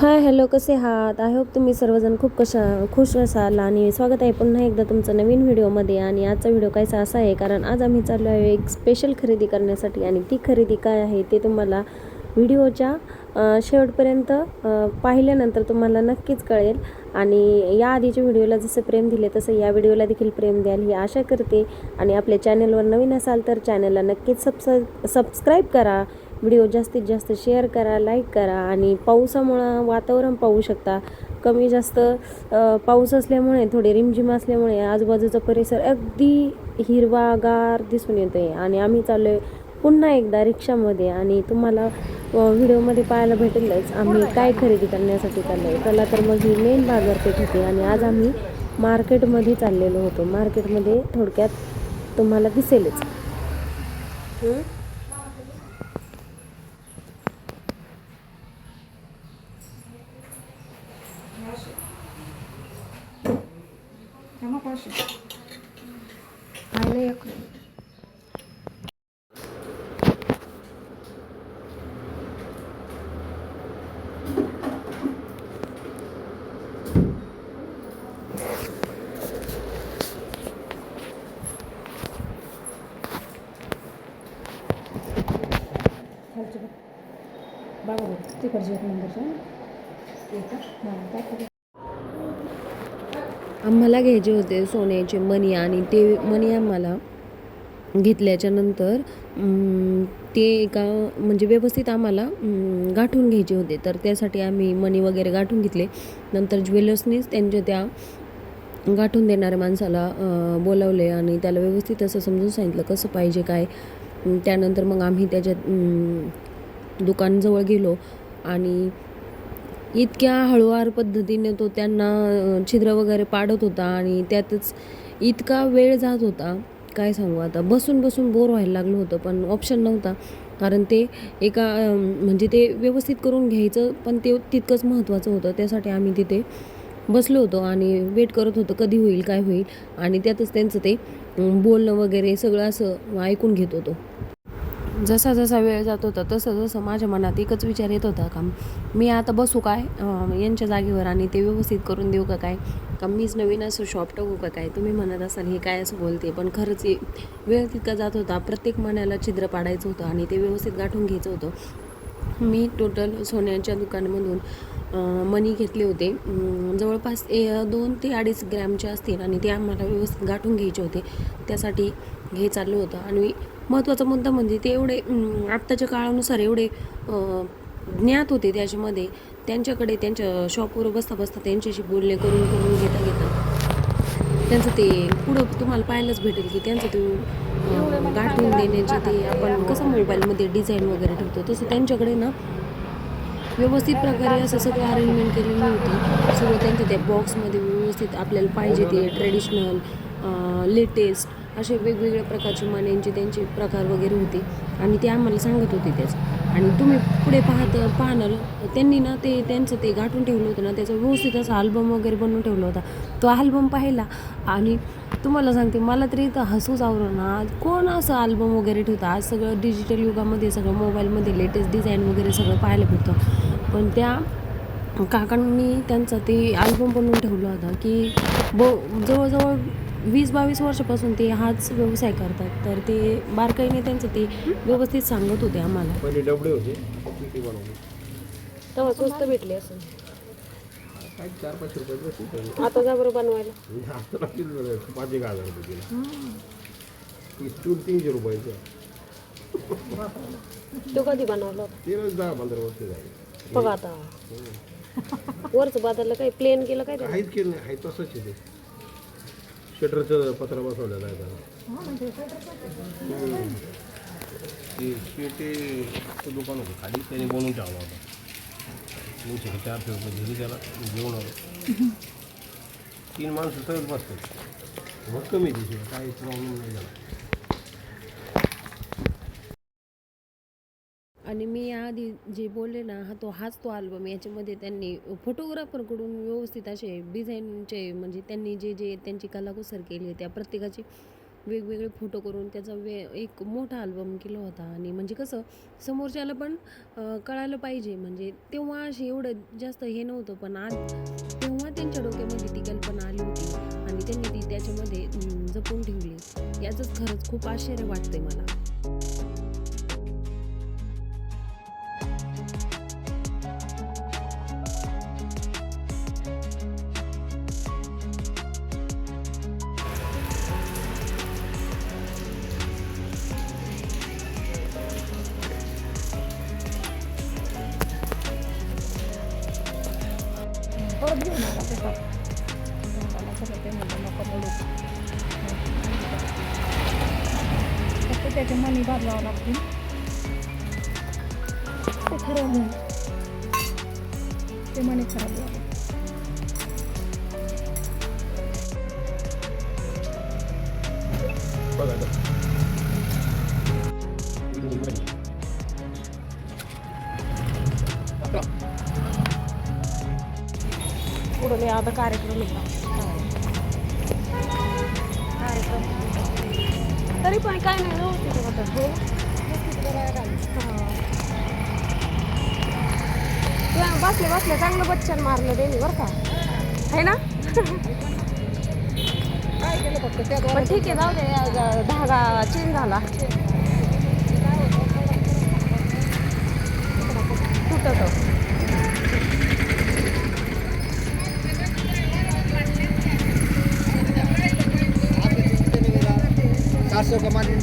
Hi hello, कसे आहात? I hope तुम्ही सर्वजण खूप खुश असाल आणि स्वागत आहे पुन्हा एकदा तुमचं नवीन व्हिडिओमध्ये. आणि आजचा व्हिडिओ कायचा असा आहे, कारण आज आम्ही चाललो आहे एक स्पेशल खरेदी करण्यासाठी. आणि ती खरेदी काय आहे ते तुम्हाला व्हिडिओच्या शेवटपर्यंत पाहिल्यानंतर तुम्हाला नक्कीच कळेल. आणि या आधीच्या व्हिडिओला जसं प्रेम दिले तसं या व्हिडिओला देखील प्रेम द्याल ही आशा करते. आणि आपल्या चॅनलवर नवीन असाल तर चॅनलला नक्कीच सबस्क्राईब करा, व्हिडिओ जास्तीत जास्त शेअर करा, लाईक करा. आणि पावसामुळं वातावरण पाहू शकता, कमी जास्त पाऊस असल्यामुळे, थोडे रिमझिम असल्यामुळे आजूबाजूचा परिसर अगदी हिरवागार दिसून येतो आहे. आणि आम्ही चाललो आहे पुन्हा एकदा रिक्षामध्ये. आणि तुम्हाला व्हिडिओमध्ये पाहायला भेटेलच आम्ही काय खरेदी करण्यासाठी चाललो आहे. चला तर मग ही मेन बाजारपेठ होती आणि आज आम्ही मार्केटमध्ये चाललेलो होतो. मार्केटमध्ये थोडक्यात तुम्हाला दिसेलच. आम्हाला घ्यायचे होते सोन्याचे मणी. आणि ते मणी आम्हाला घेतल्याच्या नंतर ते एका म्हणजे व्यवस्थित आम्हाला गाठून घ्यायचे होते. तर त्यासाठी आम्ही मणी वगैरे गाठून घेतले. नंतर ज्वेलर्सनीच त्यांच्या त्या गाठून देणाऱ्या माणसाला बोलावले आणि त्याला व्यवस्थित असं समजून सांगितलं कसं पाहिजे काय. त्यानंतर मग आम्ही त्याच्या दुकानजवळ गेलो आणि इतक्या हळूवार पद्धतीने तो त्यांना छिद्र वगैरे पाडत होता. आणि त्यातच इतका वेळ जात होता, काय सांगू. आता बसून बसून बोर व्हायला लागलं होतं, पण ऑप्शन नव्हता. कारण ते एका म्हणजे ते व्यवस्थित करून घ्यायचं पण ते तितकंच महत्त्वाचं होतं. त्यासाठी आम्ही तिथे बसलो होतो आणि वेट करत होतो कधी होईल काय होईल. आणि त्यातच त्यांचं ते बोलणं वगैरे सगळं असं ऐकून घेत होतो. जसा जसा वेळ जात होता तसं जसं माझ्या मनात एकच विचार येत होता का मी आता बसू काय यांच्या जागेवर आणि ते व्यवस्थित करून देऊ का काय, का मीच नवीन असं शॉप टाकू का काय. तुम्ही म्हणत असाल हे काय असं बोलते, पण खरंच वेळ तितका जात होता. प्रत्येक मण्याला छिद्र पाडायचं होतं आणि ते व्यवस्थित गाठून घ्यायचं होतं. मी टोटल सोन्याच्या दुकानामधून मणी घेतले होते, जवळपास 2 ते 2.5 ग्रॅमचे असतील. आणि ते आम्हाला व्यवस्थित गाठून घ्यायचे होते, त्यासाठी हे चाललं होतं. आणि महत्त्वाचा मुद्दा म्हणजे ते एवढे आत्ताच्या काळानुसार एवढे ज्ञात होते त्याच्यामध्ये. त्यांच्याकडे त्यांच्या शॉपवर बसता बसता त्यांच्याशी बोलणे करून करून घेता त्यांचं ते पुढं तुम्हाला पाहायलाच भेटेल की त्यांचं ते गाठून देण्याचे ते आपण कसं मोबाईलमध्ये डिझाईन वगैरे ठेवतो तसं त्यांच्याकडे ना व्यवस्थित प्रकारे असं सगळं अरेंजमेंट केलेली होती. सगळं त्यांच्या त्या बॉक्समध्ये व्यवस्थित आपल्याला पाहिजे ते ट्रेडिशनल लेटेस्ट असे वेगवेगळ्या प्रकारचे मण्यांचे त्यांचे प्रकार वगैरे होते. आणि ते आम्हाला सांगत होते त्याच. आणि तुम्ही पुढे पाहणार त्यांनी ना ते त्यांचं ते गाठून ठेवलं होतं ना, त्याचा व्यवस्थित असा अल्बम वगैरे बनवून ठेवला होता. तो अल्बम पाहिला आणि तुम्हाला सांगते मला तरी इथं हसूच आवडलं ना. कोण असं अल्बम वगैरे ठेवतं? आज सगळं डिजिटल युगामध्ये सगळं मोबाईलमध्ये लेटेस्ट डिझाईन वगैरे सगळं पाहायला भेटतं. पण त्या काकांनी त्यांचा ते अल्बम बनवून ठेवला होता की जवळजवळ 20-22 वर्षापासून ते हाच व्यवसाय करतात. तर ते बारकाईने त्यांचं ते व्यवस्थित सांगत होते आम्हाला. पहिले डबडे होते किती बनवले तेव्हा स्वस्त भेटले असं. काय 4-5 रुपये भेटते. आता जा बरं बनवायला. आता 5,000 रुपये ती स्टूल 300 रुपयाचं. तो कधी बनवला होता? ते 10-15 वर्ष झाले बघा आता. वरचं बाजारला काही प्लेन केलं काय? काहीच केलं नाही, आहे तसंच आहे ते. शटरचं पत्रा बसवलेलं आहे त्याला. ते दुकान होतं खाली, त्याने बनवून ठेवला होता. 300-400 रुपये दिली त्याला, घेऊन आलो. 3 माणसं सहज बसतात. मग कमी दिवशी काही प्रॉब्लेम नाही झाला. आणि मी याआधी जे बोलले ना हाच तो अल्बम. याच्यामध्ये त्यांनी फोटोग्राफरकडून व्यवस्थित असे डिझाईनचे म्हणजे त्यांनी जे त्यांची कलाकुसर केली आहे त्या प्रत्येकाची वेगवेगळे फोटो करून त्याचा एक मोठा अल्बम केला होता. आणि म्हणजे कसं समोरच्याला पण कळालं पाहिजे. म्हणजे तेव्हा असे एवढं जास्त हे नव्हतं, पण आज तेव्हा त्यांच्या डोक्यामध्ये ती कल्पना आली होती आणि त्यांनी ती त्याच्यामध्ये जपून ठेवली. याचंच खरंच खूप आश्चर्य वाटतंय मला. परत घेऊन आला त्याच्यात मला सगळं ते म्हणलं नको मोडू फक्त त्याचे मणी बदलावं लागतील ते खराब झाले ते मणी खराब झाले बघा आता. पुढे आता कार्यक्रम होता कार्यक्रम तरी पण काय नाही व्यवस्थित होतं हो बसले बसले चांगलं बच्चन मारलं त्यांनी बरं का आहे ना काय केलं फक्त पण ठीक आहे जाऊ दे धागा चेंज झाला तुटत 400 kemarin.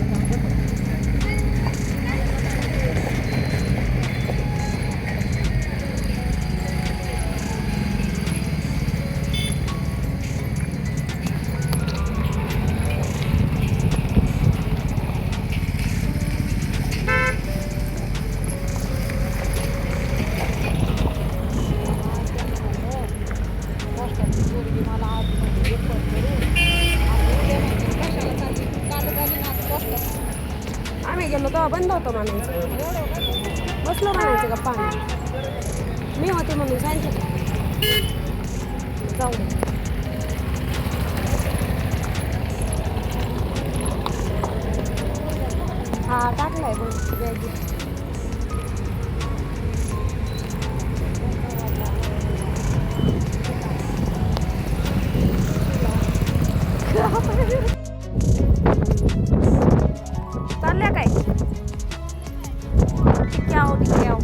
आम्ही गेलो तेव्हा बंद होतं म्हणायचं बसलो म्हणायचं गप्पा मी होते म्हणून सांगितलं जाऊ दे हा टाकलाय बॅग चालल्या काय टिक्याव टिक्याव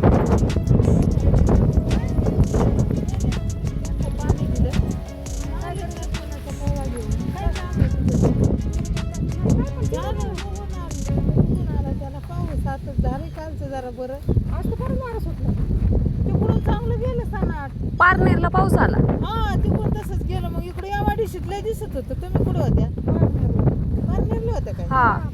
झालं कालचं जरा बरं आज तर बरं मारत होतं तिकडून चांगलं गेलं सणाट पारनेरला पाऊस आला हा तिकडून तसंच गेलं मग इकडे या वाडीशीत लय दिसत होतं तुम्ही कुठं होत्या पारनेरला होत्या काय हा